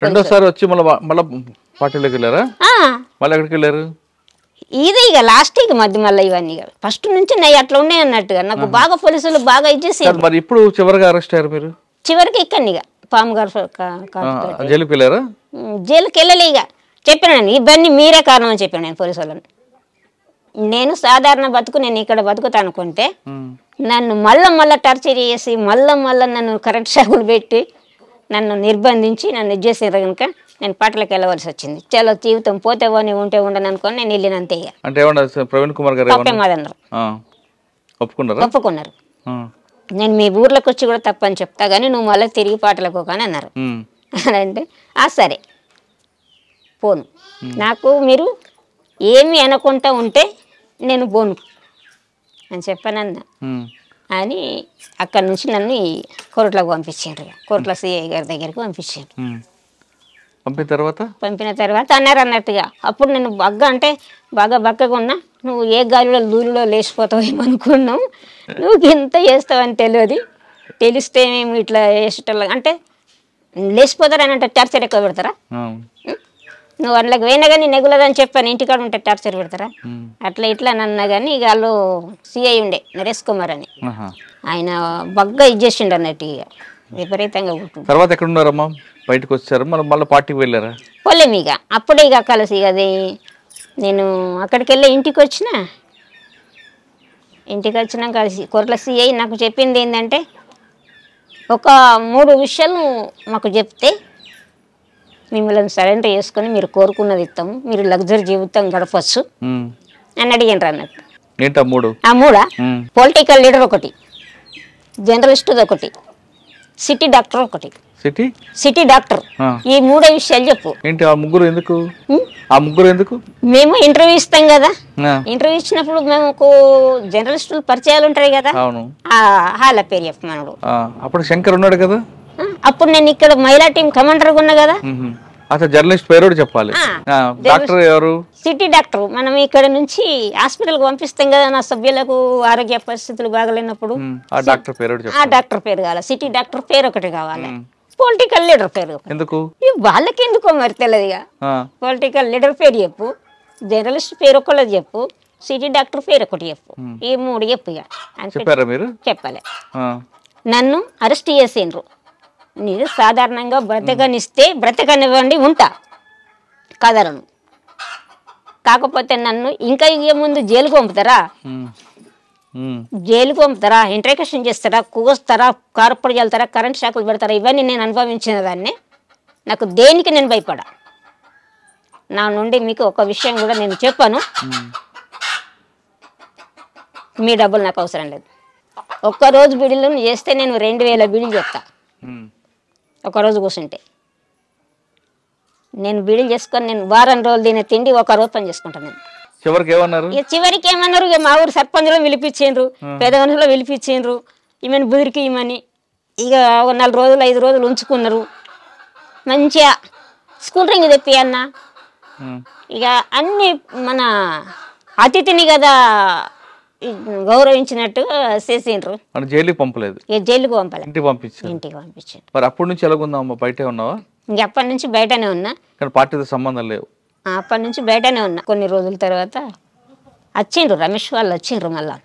రెండోసారి వచ్చి మళ్ళీ పార్టీలోకి వెళ్ళారా? మళ్ళీ ఎక్కడికి వెళ్ళారు? ఇది ఇక లాస్ట్ ఇక మళ్ళీ ఇవన్నీ ఫస్ట్ నుంచి నేను అట్లా ఉన్నాయి అన్నట్టుగా నాకు బాగా పోలీసులు బాగా ఇచ్చేసి. మరి ఇప్పుడు చివరిగా అరెస్ట్ అయ్యారు మీరు? చివరికి ఇక్కడిని ఇక పాము గారు జైలుకి వెళ్ళారా? జైలుకి వెళ్ళలే ఇక చెప్పాను ఇవన్నీ మీరే కారణం అని చెప్పాను నేను పోలీసు వాళ్ళని. నేను సాధారణ బతుకు నేను ఇక్కడ బతుకుతా అనుకుంటే నన్ను మళ్ళా టార్చర్ చేసి మళ్ళా నన్ను కరెంట్ షాకులు పెట్టి నన్ను నిర్బంధించి నన్ను ఇచ్చేసారు కనుక నేను పాటలకు వెళ్ళవలసి వచ్చింది. చాలా జీవితం పోతే పోనీ ఉంటే ఉండను అనుకోని నేను వెళ్ళినంతే. ఇక అంటే ప్రవీణ్ కుమార్ గారు ఒప్పుకున్నారు. నేను మీ ఊర్లోకి వచ్చి కూడా తప్పని చెప్తా కానీ నువ్వు మళ్ళీ తిరిగి పాటలకు కానీ అన్నారు. అంటే సరే పోను, నాకు మీరు ఏమి అనుకుంటా ఉంటే నేను పోను అని చెప్పానన్నా అని అక్కడి నుంచి నన్ను కోర్టులోకి పంపించారు. కోర్టులో సిఐ గారి దగ్గరికి పంపించారు. పంపిన తర్వాత అన్నారు అన్నట్టుగా అప్పుడు నేను బాగా బక్కగా ఉన్నా. నువ్వు ఏ గాలిలో దూరిలో లేచిపోతావు ఏమనుకున్నావు, నువ్వు ఇంత చేస్తావని తెలిస్తే మేము ఇట్లా వేసేటోళ్ళ అంటే లేచిపోతారని అంటే టార్చర్ ఎక్కువ పెడతారా? నువ్వు అందులోకి పోయినా కానీ నెగులదని చెప్పాను, ఇంటికాడ ఉంటే టార్చర్ పెడతారా? అట్లా ఇట్లా అన్నా కానీ ఇక వాళ్ళు సిఐ ఉండే నరేష్ కుమార్ అని ఆయన బాగా ఇచ్చేసిండు అన్నట్టు ఇక విపరీతంగా ఉంటుంది. తర్వాత ఎక్కడ ఉన్నారమ్మా? బయటకు వచ్చారు మళ్ళీ పార్టీకి వెళ్ళారా? పోలేము ఇక అప్పుడే ఇక కలిసి అది నేను అక్కడికి వెళ్ళి ఇంటికి వచ్చినాక కలిసి కోర్టుల సిఐ నాకు చెప్పింది ఏంటంటే ఒక 3 విషయాలు మాకు చెప్తే మిమ్మల్ని సరెండర్ చేసుకొని మీరు కోరుకున్నది ఇస్తాము, మీరు లగ్జరీ జీవితం గడపచ్చు అని అడిగినారు అన్నట్టు. ఆ 3 పొలిటికల్ లీడర్ ఒకటి, జర్నలిస్ట్ ఒకటి, సిటీ డాక్టర్ ఒకటి. సిటీ డాక్టర్ ఈ 3 విషయాలు చెప్పు. మేము ఇంటర్వ్యూ ఇస్తాం కదా, ఇంటర్వ్యూ ఇచ్చినప్పుడు మేము జర్నలిస్టులు పరిచయాలు ఉంటాయి కదా, వాళ్ళ పేరు చెప్పు మనడు. అప్పుడు శంకర్ ఉన్నాడు కదా, అప్పుడు నేను ఇక్కడ మహిళా టీం కమాండర్ ఉన్నా కదా. జర్నలిస్ట్ పేరు చెప్పాలి. డాక్టర్ ఎవరు? City doctor. మనం ఇక్కడ నుంచి హాస్పిటల్ కు పంపిస్తాం కదా నా సభ్యులకు ఆరోగ్య పరిస్థితులు బాగలేనప్పుడు, ఆ డాక్టర్ పేరు కావాలి. సిటీ డాక్టర్ పేరు ఒకటి కావాలి. పొలిటికల్ లీడర్ పేరు ఎందుకు వాళ్ళకి ఎందుకో మరి తెలియదుగా. పొలిటికల్ లీడర్ పేరు చెప్పు, జర్నలిస్ట్ పేరు ఒకళ్ళది చెప్పు, సిటీ డాక్టర్ పేరు ఒకటి చెప్పు. ఈ 3 చెప్పు ఇక చెప్పాలి. నన్ను అరెస్ట్ చేసిండ్రు. నేను సాధారణంగా బ్రతకనిస్తే బ్రతకనివ్వండి ఉంటా కదలను, కాకపోతే నన్ను ఇంకా ముందు జైలుకు పంపుతారా, ఇంట్రాక్షన్ చేస్తారా, కూస్తారా, కారుపడి వెళ్తారా, కరెంట్ షాకులు పెడతారా, ఇవన్నీ నేను అనుభవించిన దాన్ని. నాకు దేనికి నేను భయపడా. నా నుండి మీకు ఒక విషయం కూడా నేను చెప్పాను, మీ డబ్బులు నాకు అవసరం లేదు. ఒక్కరోజు బిడిలు చేస్తే నేను 2000 బిడిలు చెప్తా. ఒకరోజు కూర్చుంటే నేను బిడిలు చేసుకొని నేను వారం రోజులు తినే తిండి 1 రోజు పని చేసుకుంటాను. నేను చివరికి ఏమన్నారు, ఇక మా ఊరు సర్పంచ్లో పిలిపించిండ్రు, పెద్ద మనుషులో పిలిపించిండ్రు, ఈమెను బుదిరికి ఇమ్మని. ఇక 4 రోజులు 5 రోజులు ఉంచుకున్నారు. మంచిగా స్కూల్ రింగ్ తెప్పి అన్న, ఇక అన్ని మన అతిథిని కదా గౌరవించినట్టు చేసిండ్రు. జైలుకి పంపలేదు, జైలుకి పంపలేదు, ఇంటికి పంపించాను. మరి అప్పటి నుంచి ఎలాగుందామా? బయటే ఉన్నావా? ఇంక అప్పటి నుంచి బయటనే ఉన్నా, పార్టీతో సంబంధం లేవు. అప్పటి నుంచి బయటనే ఉన్నా. కొన్ని రోజుల తర్వాత వచ్చిండ్రు రమేష్ వాళ్ళు వచ్చిండ్రు. మళ్ళా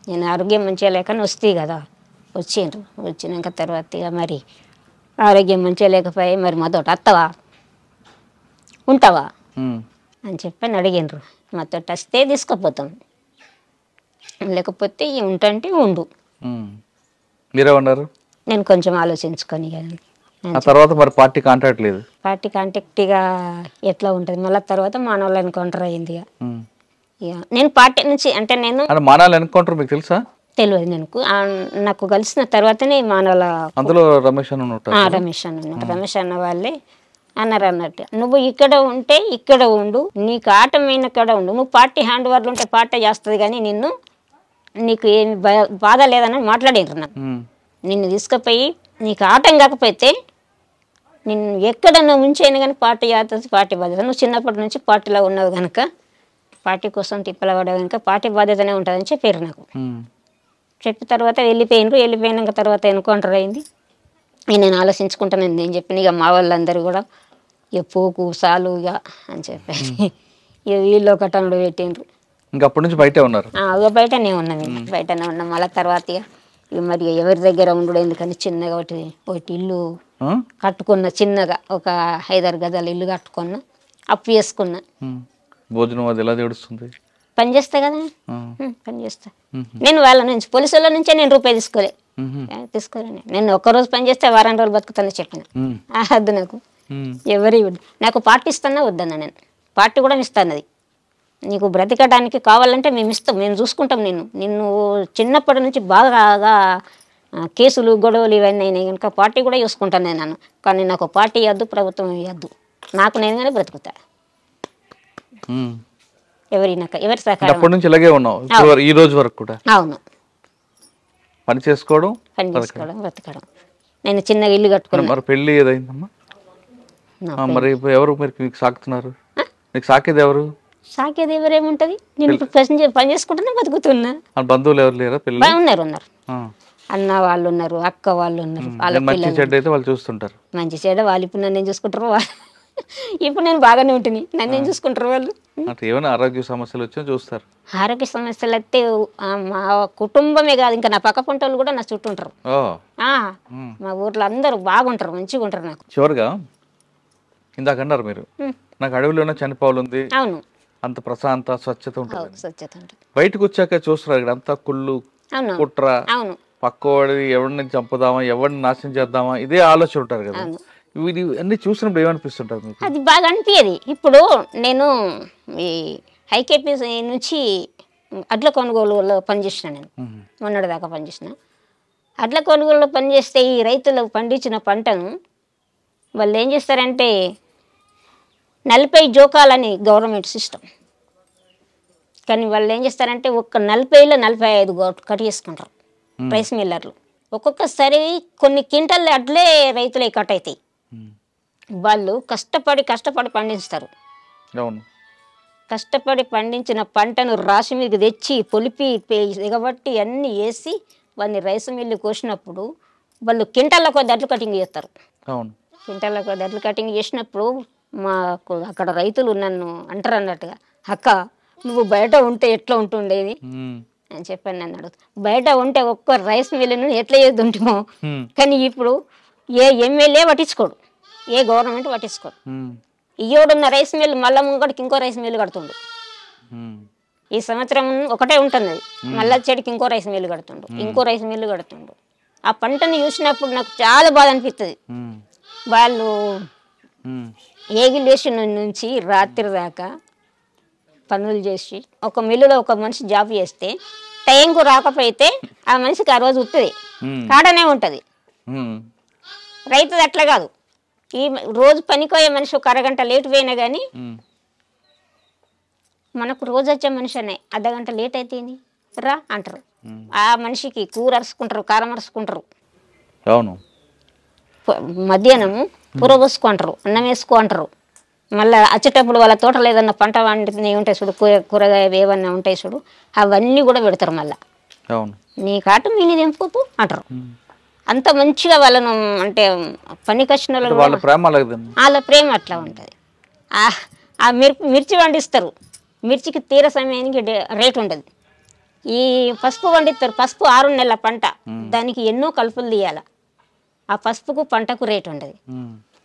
నేను ఆరోగ్యం మంచిగా లేకని వస్తే కదా వచ్చిండ్రు. వచ్చినాక తర్వాత ఇక మరి ఆరోగ్యం మంచిగా లేకపోయి మరి మాతోటి వస్తావా ఉంటావా అని చెప్పని అడిగిండ్రు. మాతోటి వస్తే తీసుకుపోతాం, లేకపోతే ఉంటంటే ఉండు. మీరేమన్నారు? నేను కొంచెం ఆలోచించుకొని తర్వాత మరి పార్టీ కాంటాక్ట్ లేదు. పార్టీ కాంటాక్ట్ ఇక ఎట్లా ఉంటుంది మళ్ళీ తర్వాత మానవులు ఎన్కౌంటర్ అయింది. ఇక నేను పార్టీ నుంచి అంటే నేను మానవులు ఎన్కౌంటర్ మీకు తెలుసా? తెలియదు. నేను నాకు కలిసిన తర్వాతనే మానవుల అందులో రమేష్ అన్న రమేష్ అన్న వాళ్ళే అన్నారు అన్నట్టు, నువ్వు ఇక్కడ ఉంటే ఇక్కడ ఉండు, నీకు ఆటమైన కాడ ఉండు, నువ్వు పార్టీ హ్యాండ్ ఓవర్లు ఉంటే పార్టీ చేస్తుంది కానీ నీకు ఏమి బాధ లేదని మాట్లాడారు. నాకు నిన్ను తీసుకుపోయి నీకు ఆటం కాకపోతే నిన్ను ఎక్కడ నువ్వు ఉంచైనా కానీ పార్టీ చేస్తుంది, పార్టీ బాధ్యత. నువ్వు చిన్నప్పటి నుంచి పార్టీలో ఉన్నావు కనుక పార్టీ కోసం తిప్పలపడావు కనుక పార్టీ బాధ్యతనే ఉంటుందని చెప్పారు నాకు. చెప్పిన తర్వాత వెళ్ళిపోయినాక తర్వాత ఎన్కౌంటర్ అయింది. నేను ఆలోచించుకుంటాను నేను చెప్పిన ఇక మా వాళ్ళందరూ కూడా ఇక పోకు సాలు ఇక అని చెప్పేసి ఇక వీళ్ళు ఒకటంలో పెట్టిండ్రు. ఇంకా అప్పటి నుంచి బయటే ఉన్నారు? ఇక బయటనే ఉన్నాం, బయటనే ఉన్నాం. మళ్ళీ తర్వాత ఇక మరి ఎవరి దగ్గర ఉండడు ఎందుకని చిన్నగా ఒకటి ఇల్లు కట్టుకున్న, చిన్నగా ఒక 5-6 గజాల ఇల్లు కట్టుకున్నా, అప్పు చేసుకున్నా. భోజనం అది ఎలా చేస్తుంది? పని చేస్తా కదా, పని చేస్తా. నేను వాళ్ళ నుంచి పోలీసు వాళ్ళ నుంచే నేను రూపాయి తీసుకోలే. నేను ఒక్కరోజు పని చేస్తే వారం రోజులు బతుకుతానని చెప్పిన. వద్దు నాకు ఎవరి నాకు పార్టీ ఇస్తానా వద్దన్నా. నేను పార్టీ కూడా ఇస్తాను, అది నీకు బ్రతికడానికి కావాలంటే మేము ఇస్తాం, మేము చూసుకుంటాం. నిన్ను చిన్నప్పటి నుంచి బాగా కేసులు గొడవలు ఇవన్నీ అయినాయి కనుక పార్టీ కూడా చూసుకుంటాను నేను. కానీ నాకు పార్టీ ఇవ్వద్దు, ప్రభుత్వం ఇవ్వద్దు, నాకు నేనుగానే బ్రతుకుతా. ఎవరి సహకారం అప్పటి నుంచి ఇలాగే ఉన్నావు ఈ రోజు వరకు కూడా? అవును, పని చేసుకోవడం బ్రతకడం. నేను చిన్నగా ఇల్లు కట్టుకున్నాను. మరి పెళ్లి ఏదైందమ్మా? మరి ఎవరు మీకు సాకుతున్నారు? మీకు సాకేది ఎవరు? సాకేది ఎవరేముంటది, నేను పని చేసుకుంటున్నా, బతుకుతున్నా. బంధువులు ఎవరు లేరా? ఉన్నారు, అన్న వాళ్ళు ఉన్నారు, అక్క వాళ్ళు ఉన్నారు. వాళ్ళ మంచి చెడ్డ అయితే వాళ్ళు చూస్తుంటారు. మంచి చెడ్డ వాళ్ళు ఇప్పుడు నన్ను ఏం చూసుకుంటారు, ఇప్పుడు నేను బాగానే ఉంటుంది, నన్ను ఏం చూసుకుంటారు వాళ్ళు. ఏమైనా ఆరోగ్య సమస్యలు వచ్చినా చూస్తారు? ఆరోగ్య సమస్యలు అయితే మా కుటుంబమే కాదు, ఇంకా నా పక్క పంట వాళ్ళు కూడా నా చుట్టూ ఉంటారు. మా ఊర్లో అందరూ బాగుంటారు, మంచిగా ఉంటారు. నాకు చివరిగా ఇందాక అన్నారు మీరు, నాకు అడవిలోనే చనిపోవాలి, అవును, అంత ప్రశాంత స్వచ్ఛత ఉంటుంది. స్వచ్ఛత ఉంటుంది. బయటకు వచ్చాక చూస్తున్నారు ఇక్కడ అంతా కుళ్ళు, కుట్ర, పక్కవాడి ఎవరిని చంపుదామా, ఎవరిని నాశనం చేద్దామా, ఇదే ఆలోచన ఉంటారు కదా. ఇది అన్ని చూసినప్పుడు ఏమనిపిస్తుంటారు మీకు? అది బాగా అనిపించేది. ఇప్పుడు నేను ఈ హైకేపీ నుంచి అడ్ల కొనుగోలులో పనిచేసిన, నేను మొన్నటి దాకా పనిచేసిన. అడ్ల కొనుగోలులో పనిచేస్తే ఈ రైతులు పండించిన పంటను వాళ్ళు ఏం చేస్తారంటే 40 జోకాలని గవర్నమెంట్ సిస్టమ్, కానీ వాళ్ళు ఏం చేస్తారంటే ఒక్క 40లో 45 కట్ చేసుకుంటారు రైస్ మిల్లర్లు. ఒక్కొక్కసారి కొన్ని క్వింటల్ అట్లే రైతులే కట్ అవుతాయి. వాళ్ళు కష్టపడి పండిస్తారు. కష్టపడి పండించిన పంటను రాసి మీకు తెచ్చి పొలిపి ఎగబట్టి అన్నీ వేసి వాళ్ళని రైస్ మిల్లు కోసినప్పుడు వాళ్ళు క్వింటాల్లో కొద్ది అడ్లు కటింగ్ చేస్తారు. క్వింటాల్లో కొద్ది అడ్లు కటింగ్ చేసినప్పుడు మాకు అక్కడ రైతులు నన్ను అంటారు అన్నట్టుగా, అక్క నువ్వు బయట ఉంటే ఎట్లా ఉంటుండేది అని చెప్పాను. నన్ను అడుగుతా, బయట ఉంటే ఒక్క రైస్ మిల్లును ఎట్లా చేద్దుంటామో, కానీ ఇప్పుడు ఏ ఎమ్మెల్యే పట్టించుకోడు, ఏ గవర్నమెంట్ పట్టించుకోడు. ఇయ్యోడున్న రైస్ మిల్లు మళ్ళా ముంగడికి ఇంకో రైస్ మిల్లు కడుతుండు. ఈ సంవత్సరం ఒకటే ఉంటుంది, మళ్ళా చెడికి ఇంకో రైస్ మిల్లు కడుతుండు, ఇంకో రైస్ మిల్లు కడుతుండు. ఆ పంటను చూసినప్పుడు నాకు చాలా బాధ అనిపిస్తుంది. వాళ్ళు ఏగిలేషన్ నుంచి రాత్రి దాకా పనులు చేసి ఒక మిల్లులో ఒక మనిషి జాబ్ చేస్తే టైంకు రాకపోతే ఆ మనిషికి ఆ రోజు ఉత్తది కాడనే ఉంటుంది. రైతుది అట్లా కాదు, ఈ రోజు పనికోయే మనిషి ఒక అరగంట లేట్ పోయినా కానీ మనకు రోజు వచ్చే మనిషి అనే అర్ధగంట లేట్ అయితే రా అంటారు. ఆ మనిషికి కూర అరుచుకుంటారు, కారం అరుచుకుంటారు, మధ్యాహ్నము కూర పోసుకుంటారు, అన్నం వేసుకో అంటారు. మళ్ళీ వచ్చేటప్పుడు వాళ్ళ తోటలో ఏదన్నా పంట వండితే ఉంటాయి చూడు, కూరగాయలు ఏమన్నా ఉంటాయి చూడు, అవన్నీ కూడా పెడతారు. మళ్ళీ నీ కాటు మీని తెంపుకోపు అంటారు. అంత మంచిగా వాళ్ళను అంటే పని కష్ట వాళ్ళ ప్రేమ అట్లా ఉంటుంది. ఆ మిర్చి పండిస్తారు, మిర్చికి తీర సమయానికి రేటు ఉంటుంది. ఈ పసుపు పండిస్తారు, పసుపు 6 నెలల పంట, దానికి ఎన్నో కలుపులు తీయాల. ఆ పసుపుకు పంటకు రేటు ఉండదు.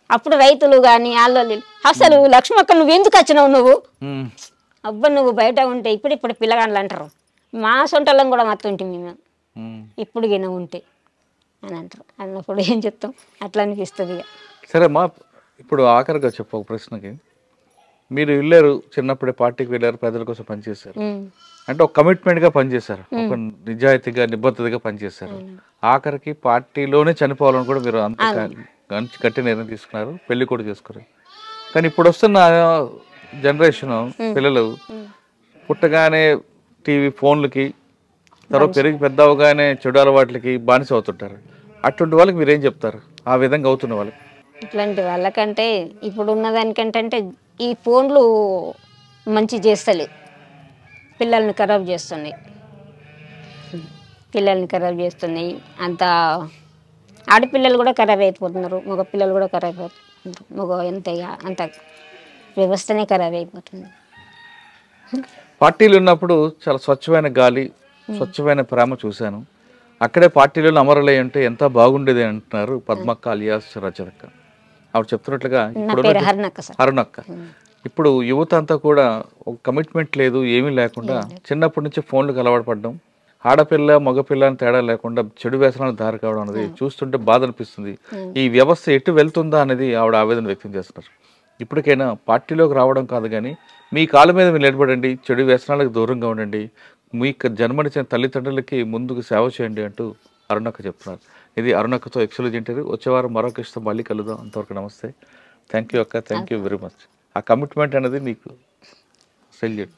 అప్పుడు రైతులు కానీ వాళ్ళు అసలు లక్ష్మక్క నువ్వు ఎందుకు వచ్చినావు, నువ్వు అబ్బా నువ్వు బయట ఉంటే ఇప్పుడు పిల్లగాళ్ళు అంటారు. మా సొంటలం కూడా మత్తుంటే మేము ఇప్పుడు గిన ఉంటే అని అంటారు. అన్నప్పుడు ఏం చెప్తాం, అట్లా అనిపిస్తుంది. సరే అమ్మా, ఇప్పుడు ఆఖరిగా చెప్పు ఒక ప్రశ్నకి. మీరు వెళ్ళారు, చిన్నప్పుడే పార్టీకి వెళ్ళారు, ప్రజల కోసం పనిచేశారు, అంటే ఒక కమిట్మెంట్గా పనిచేశారు, ఒక నిజాయితీగా నిబద్ధతగా పనిచేశారు. ఆఖరికి పార్టీలోనే చనిపోవాలని కూడా మీరు అంత గట్టి నిర్ణయం తీసుకున్నారు, పెళ్లి కూడా చేసుకున్నారు. కానీ ఇప్పుడు వస్తున్న జనరేషన్ పిల్లలు పుట్టగానే టీవీ ఫోన్లకి, తర్వాత పెరిగి పెద్ద అవగానే చెడు అలవాట్లకి బానిస అవుతుంటారు. అటువంటి వాళ్ళకి మీరేం చెప్తారు, ఆ విధంగా అవుతున్న వాళ్ళకి? ఇట్లాంటి వాళ్ళకంటే ఇప్పుడు ఉన్నదానికంటే ఈ ఫోన్లు మంచి చేస్తలేదు, పిల్లల్ని ఖరాబ్ చేస్తున్నాయి. అంత ఆడపిల్లలు కూడా ఖరాబ్ అయిపోతున్నారు, మగ పిల్లలు కూడా ఖరాబ్ అయిపోతున్నారు. మగ అంత వ్యవస్థనే ఖరాబ్ అయిపోతుంది. పార్టీలు ఉన్నప్పుడు చాలా స్వచ్ఛమైన గాలి, స్వచ్ఛమైన ప్రేమ చూశాను. అక్కడే పార్టీలలో అమరులై ఉంటే ఎంత బాగుండేది అంటున్నారు పద్మక్క అలియాస్ రజతక్క. ఆవిడ చెప్తున్నట్లుగా నా పేరు హరిణక్క సార్. అరుణక్క. ఇప్పుడు యువత అంతా కూడా ఒక కమిట్మెంట్ లేదు, ఏమీ లేకుండా చిన్నప్పటి నుంచి ఫోన్లకు అలవాటు పడడం, ఆడపిల్ల మగపిల్ల అని తేడా లేకుండా చెడు వ్యసనాలకు దారి కావడం అనేది చూస్తుంటే బాధ అనిపిస్తుంది. ఈ వ్యవస్థ ఎటు వెళ్తుందా అనేది ఆవిడ ఆవేదన వ్యక్తం చేస్తున్నారు. ఇప్పటికైనా పార్టీలోకి రావడం కాదు కానీ మీ కాళ్ళ మీద మీరు నిలబడండి, చెడు వ్యసనాలకు దూరంగా ఉండండి, మీకు జన్మనిచ్చిన తల్లిదండ్రులకి ముందుకు సేవ చేయండి అంటూ అరుణక్క చెప్తున్నారు. ఇది అరుణక్కతో ఎక్స్క్లూజివ్ ఇంటర్వ్యూ. వచ్చేవారం మరొక ఇష్టం మళ్ళీ కలుద్దాం. అంతవరకు నమస్తే. థ్యాంక్ యూ అక్క, థ్యాంక్ యూ వెరీ మచ్. ఆ కమిట్మెంట్ అనేది నీకు సెల్యూట్.